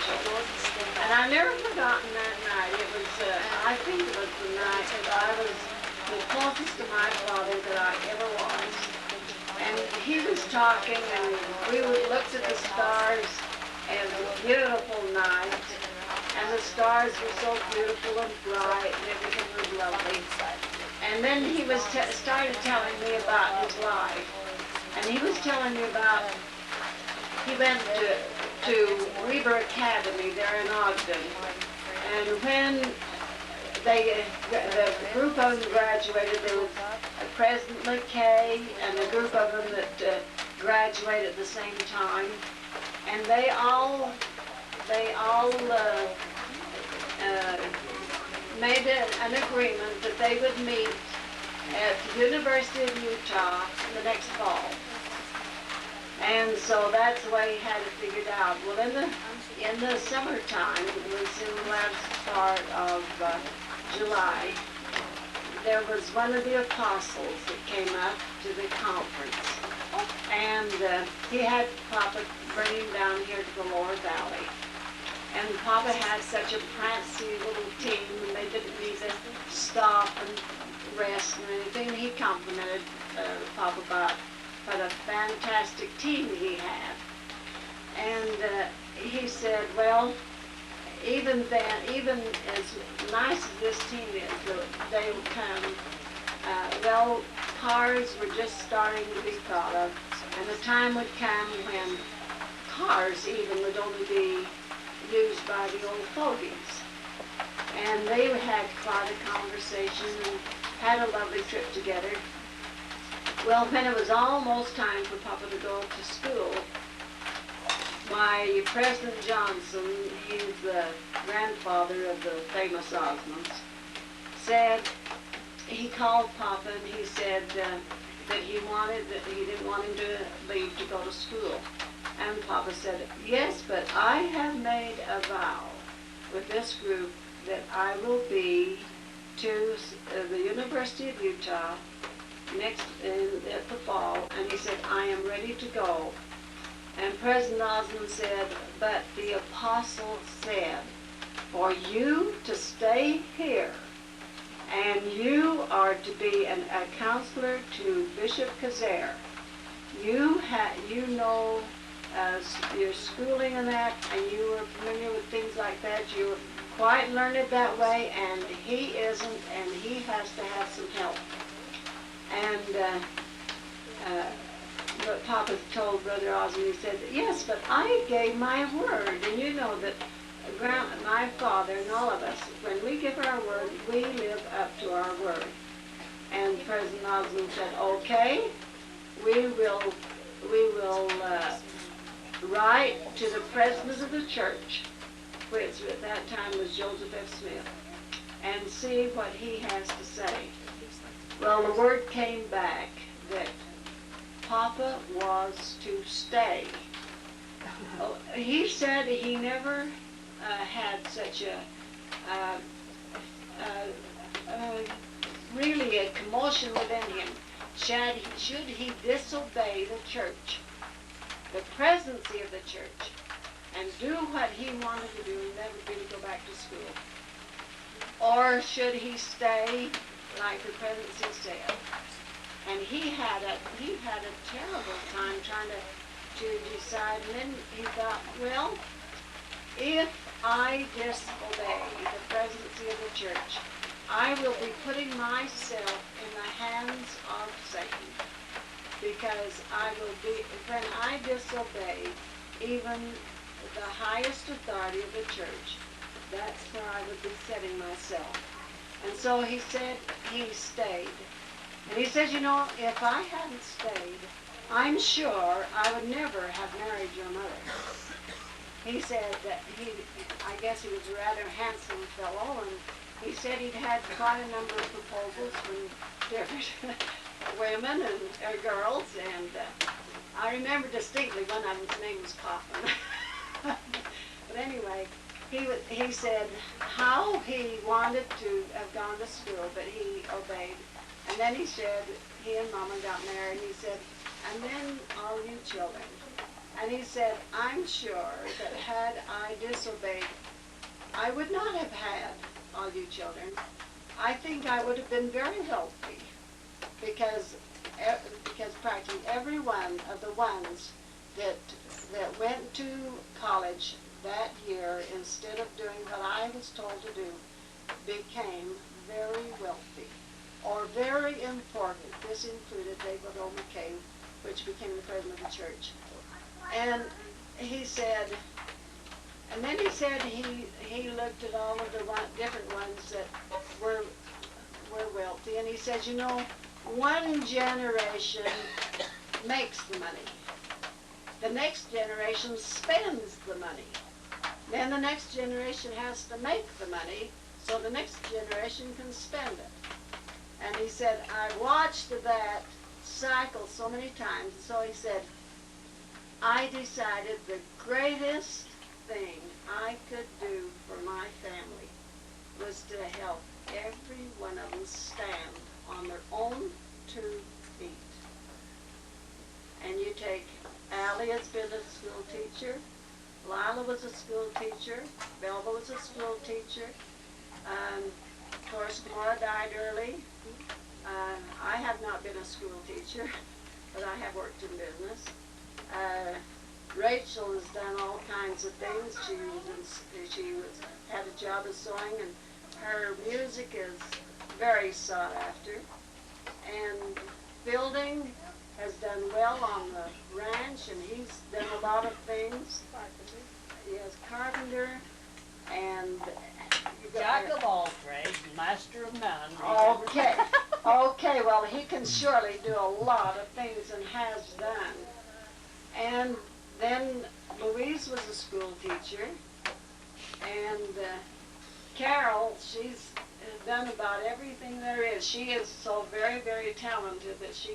And I've never forgotten that night. It was, I think it was the night that I was the closest to my father that I ever was. And he was talking, and we looked at the stars, and it was a beautiful night. And the stars were so beautiful and bright, and everything was lovely. And then he was started telling me about his life. And he was telling me about, he went to Weber Academy there in Ogden. And when the group of them graduated, there was President McKay and a group of them that graduated at the same time. And they all made an agreement that they would meet at the University of Utah the next fall. And so that's the way he had it figured out. Well, in the summertime, it was in the last part of July, there was one of the apostles that came up to the conference. And he had Papa bring him down here to the Lower Valley. And Papa had such a prancy little team, and they didn't need to stop and rest and anything. He complimented Papa about what a fantastic team he had. And he said, well, even then, even as nice as this team is, the day will come, well, cars were just starting to be thought of, and the time would come when cars even would only be used by the old fogies. And they had quite a conversation and had a lovely trip together. Well, when it was almost time for Papa to go to school, my President Johnson, he's the grandfather of the famous Osmonds, said, he called Papa and he said that he didn't want him to leave to go to school. And Papa said, yes, but I have made a vow with this group that I will be to the University of Utah at the fall. And he said, I am ready to go. And President Osmond said, but the apostle said, for you to stay here, and you are to be a counselor to Bishop Kazare. You know your schooling and that, and you are familiar with things like that. You're quite learned that way, and he isn't, and he has to have some help. And but Papa told Brother Osmond, he said, yes, but I gave my word, and you know that my father and all of us, when we give our word, we live up to our word. And President Osmond said, okay, we will write to the president of the church, which at that time was Joseph F. Smith, and see what he has to say. Well, the word came back that Papa was to stay. He said he never had such really a commotion within him. Should he disobey the church, the presidency of the church, and do what he wanted to do, and that would be to go back to school? Or should he stay like the presidency said? And he had a terrible time trying to decide. And then he thought, well, if I disobey the presidency of the church, I will be putting myself in the hands of Satan, because when I disobey even the highest authority of the church, that's where I would be setting myself. And so he said he stayed. And he says, you know, if I hadn't stayed, I'm sure I would never have married your mother. He said that I guess he was a rather handsome fellow, and he said he'd had quite a number of proposals from different women and girls, and I remember distinctly one of them's name was Coffin. But anyway, he said how he wanted to have gone to school, but he obeyed. And then he said he and Mama got married, and he said, and then all you children, And he said, I'm sure that had I disobeyed, I would not have had all you children. I think I would have been very healthy because practically every one of the ones that went to college that year, instead of doing what I was told to do, became very wealthy or very important. This included David O. McKay, which became the president of the church. And he said, and then he said he looked at all of the different ones that were wealthy, and he said, you know, one generation makes the money. The next generation spends the money. Then the next generation has to make the money so the next generation can spend it. And he said, I watched that cycle so many times. So he said, I decided the greatest thing I could do for my family was to help every one of them stand on their own 2 feet. And you take Allie has been a school teacher, Lila was a school teacher, Belva was a school teacher. Of course, Maura died early. I have not been a school teacher, but I have worked in business. Rachel has done all kinds of things. She had a job of sewing, and her music is very sought after. And Fielding has done well on the ranch, and he's done a lot of things. He is carpenter, and Jack of all trades, master of none. Okay, okay, well, he can surely do a lot of things and has done. And then Louise was a school teacher, and Carol, she's done about everything there is. She is so very, very talented that she can